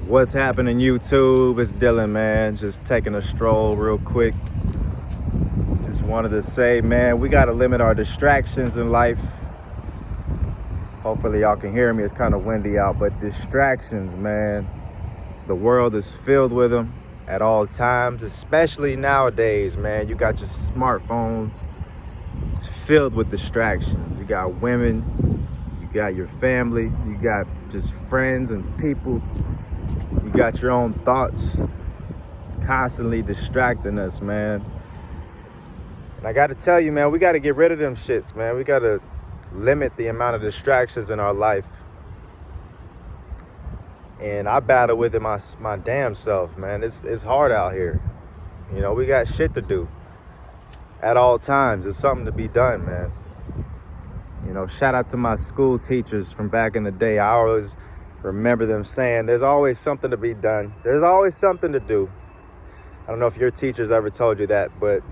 What's happening, YouTube? It's Dylan, man. Just taking a stroll real quick. Just wanted to say, man, we got to limit our distractions in life. Hopefully y'all can hear me. It's kind of windy out, but distractions, man. The world is filled with them at all times, especially nowadays, man. You got your smartphones. It's filled with distractions. You got women, you got your family, you got just friends and people. You got your own thoughts constantly distracting us, man. And I got to tell you, man, we got to get rid of them shits, man. We got to limit the amount of distractions in our life. And I battle with it my damn self, man. It's hard out here. You know, we got shit to do at all times. It's something to be done, man. You know, shout out to my school teachers from back in the day. I always remember them saying, there's always something to be done. There's always something to do. I don't know if your teachers ever told you that, but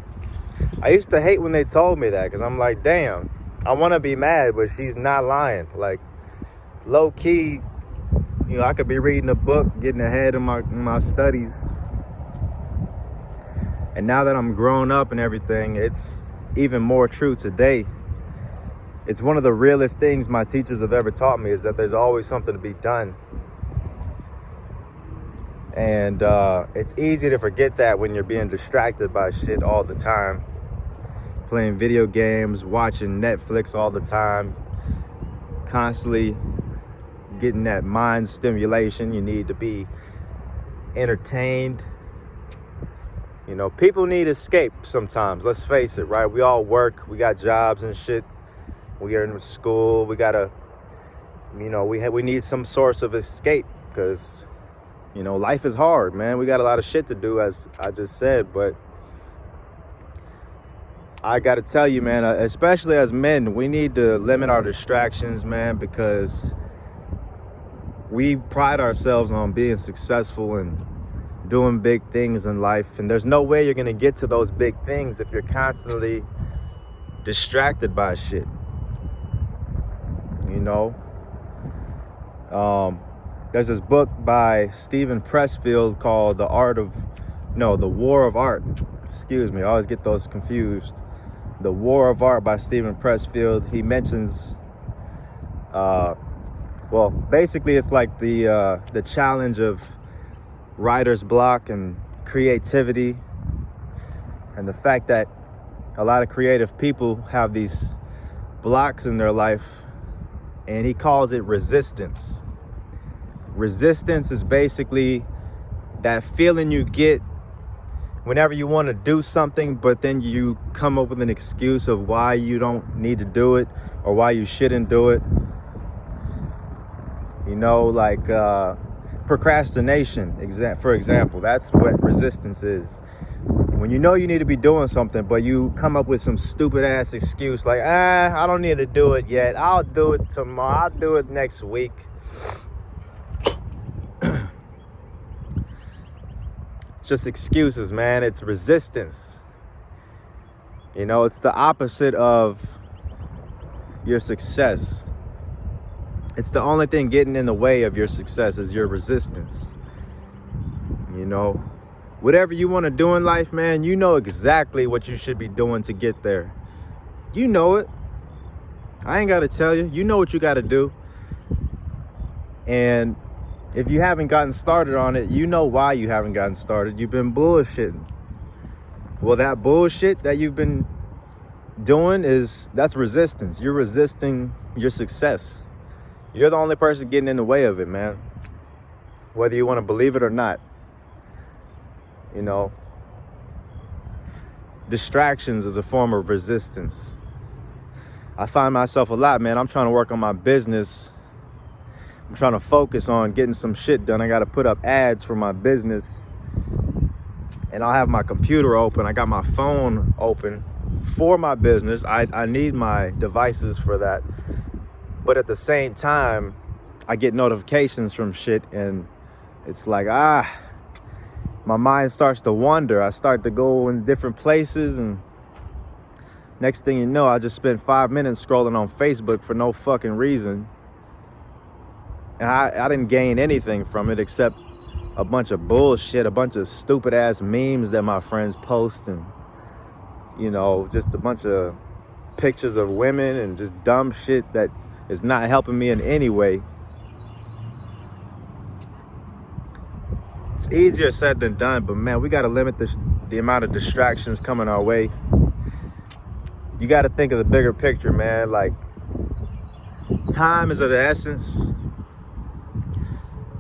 I used to hate when they told me that, because I'm like, damn, I want to be mad, but she's not lying. Like, low key, you know, I could be reading a book, getting ahead in my studies. And now that I'm grown up and everything, it's even more true today. It's one of the realest things my teachers have ever taught me, is that there's always something to be done. And it's easy to forget that when you're being distracted by shit all the time. Playing video games, watching Netflix all the time, constantly getting that mind stimulation. You need to be entertained. You know, people need escape sometimes. Let's face it, right? We all work, we got jobs and shit. We are in school. We gotta, you know, we need some source of escape, because, you know, life is hard, man. We got a lot of shit to do, as I just said. But I gotta tell you, man, especially as men, we need to limit our distractions, man, because we pride ourselves on being successful and doing big things in life. And there's no way you're gonna get to those big things if you're constantly distracted by shit. You know, there's this book by Steven Pressfield called The War of Art. Excuse me, I always get those confused. The War of Art by Steven Pressfield. He mentions, well, basically it's like the challenge of writer's block and creativity, and the fact that a lot of creative people have these blocks in their life. And he calls it resistance. Resistance is basically that feeling you get whenever you want to do something, but then you come up with an excuse of why you don't need to do it or why you shouldn't do it. You know, like procrastination, for example. That's what resistance is. When you know you need to be doing something, but you come up with some stupid ass excuse like, I don't need to do it yet. I'll do it tomorrow. I'll do it next week. It's just excuses, man. It's resistance. You know, it's the opposite of your success. It's the only thing getting in the way of your success is your resistance. You know, whatever you want to do in life, man, you know exactly what you should be doing to get there. You know it. I ain't got to tell you. You know what you got to do. And if you haven't gotten started on it, you know why you haven't gotten started. You've been bullshitting. Well, that bullshit that you've been doing that's resistance. You're resisting your success. You're the only person getting in the way of it, man. Whether you want to believe it or not. You know, distractions is a form of resistance. I find myself a lot, man. I'm trying to work on my business. I'm trying to focus on getting some shit done. I got to put up ads for my business. And I'll have my computer open. I got my phone open for my business. I need my devices for that. But at the same time, I get notifications from shit, and it's like, my mind starts to wander. I start to go in different places, and next thing you know, I just spent 5 minutes scrolling on Facebook for no fucking reason. And I didn't gain anything from it except a bunch of bullshit, a bunch of stupid ass memes that my friends post, and just a bunch of pictures of women and just dumb shit that is not helping me in any way. It's easier said than done, but man, we got to limit the amount of distractions coming our way. You got to think of the bigger picture, man. Like, time is of the essence.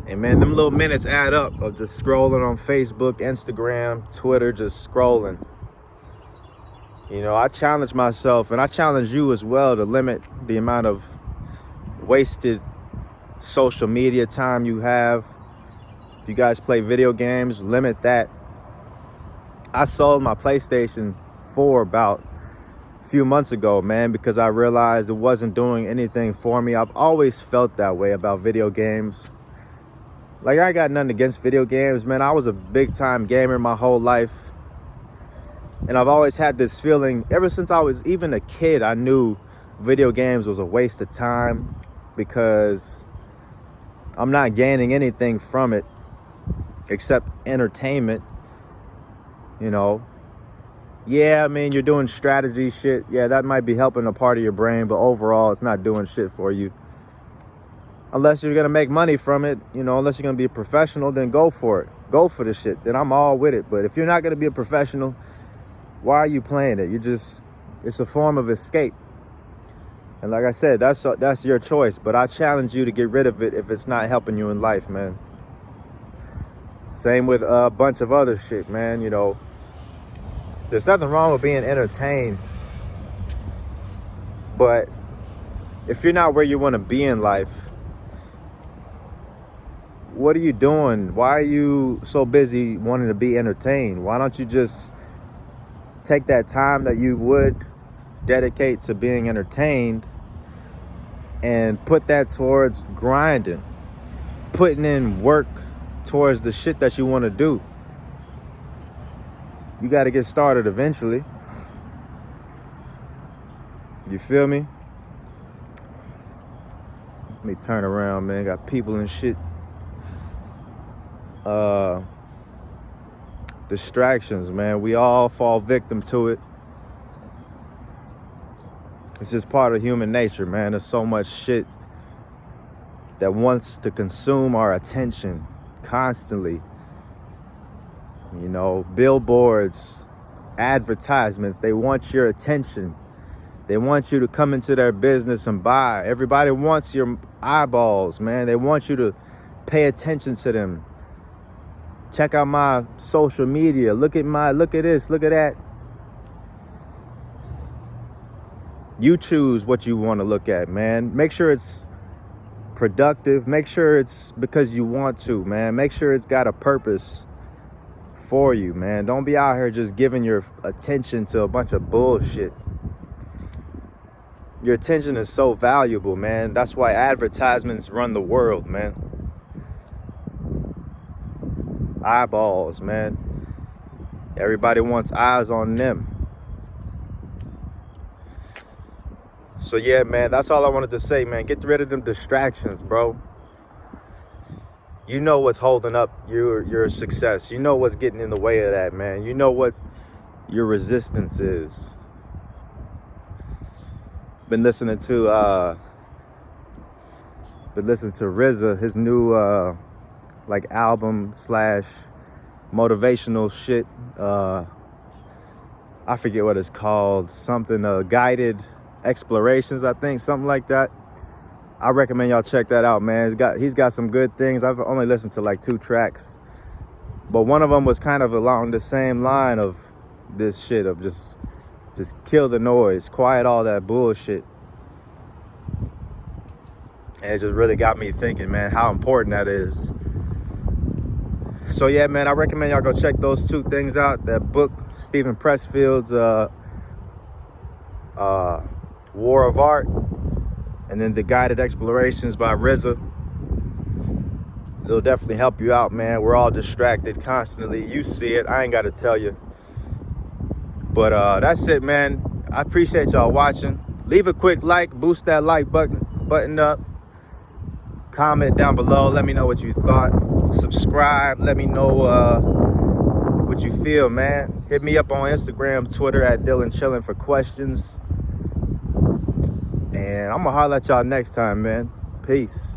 And man, them little minutes add up of just scrolling on Facebook, Instagram, Twitter, just scrolling. I challenge myself, and I challenge you as well, to limit the amount of wasted social media time you have. If you guys play video games, limit that. I sold my PlayStation 4 about a few months ago, man, because I realized it wasn't doing anything for me. I've always felt that way about video games. Like, I got nothing against video games, man. I was a big time gamer my whole life. And I've always had this feeling, ever since I was even a kid, I knew video games was a waste of time because I'm not gaining anything from it except entertainment. Yeah, I mean, you're doing strategy shit. Yeah, that might be helping a part of your brain, but overall, it's not doing shit for you. Unless you're going to make money from it, unless you're going to be a professional, then go for it. Go for the shit. Then I'm all with it. But if you're not going to be a professional, why are you playing it? It's a form of escape. And like I said, that's your choice. But I challenge you to get rid of it if it's not helping you in life, man. Same with a bunch of other shit, man. There's nothing wrong with being entertained. But if you're not where you want to be in life, what are you doing? Why are you so busy wanting to be entertained? Why don't you just take that time that you would dedicate to being entertained and put that towards grinding, putting in work towards the shit that you want to do? You got to get started eventually. You feel me? Let me turn around, man. Got people and shit. Distractions, man. We all fall victim to it. It's just part of human nature, man. There's so much shit that wants to consume our attention constantly. Billboards, advertisements, they want your attention. They want you to come into their business and buy. Everybody wants your eyeballs, man. They want you to pay attention to them. Check out my social media. Look at this, look at that. You choose what you want to look at, man. Make sure it's productive. Make sure it's because you want to, man. Make sure it's got a purpose for you, man. Don't be out here just giving your attention to a bunch of bullshit. Your attention is so valuable, man. That's why advertisements run the world, man. Eyeballs, man. Everybody wants eyes on them. So yeah, man, that's all I wanted to say, man. Get rid of them distractions, bro. You know what's holding up your success. You know what's getting in the way of that, man. You know what your resistance is. Been listening to RZA, his new album / motivational shit. I forget what it's called. Something guided explorations, I think, something like that. I recommend y'all check that out, man. He's got some good things. I've only listened to 2 tracks, but one of them was kind of along the same line of this shit of just kill the noise, quiet all that bullshit. And it just really got me thinking, man, how important that is. So yeah, man, I recommend y'all go check those 2 things out. That book, Steven Pressfield's War of Art, and then the Guided Explorations by RZA. It'll definitely help you out, man. We're all distracted constantly. You see it. I ain't got to tell you. But that's it, man. I appreciate y'all watching. Leave a quick like. Boost that like button up. Comment down below. Let me know what you thought. subscribe. Let me know what you feel, man. Hit me up on Instagram, Twitter at Dylan Chillin for questions. And I'm gonna holler at y'all next time, man. Peace.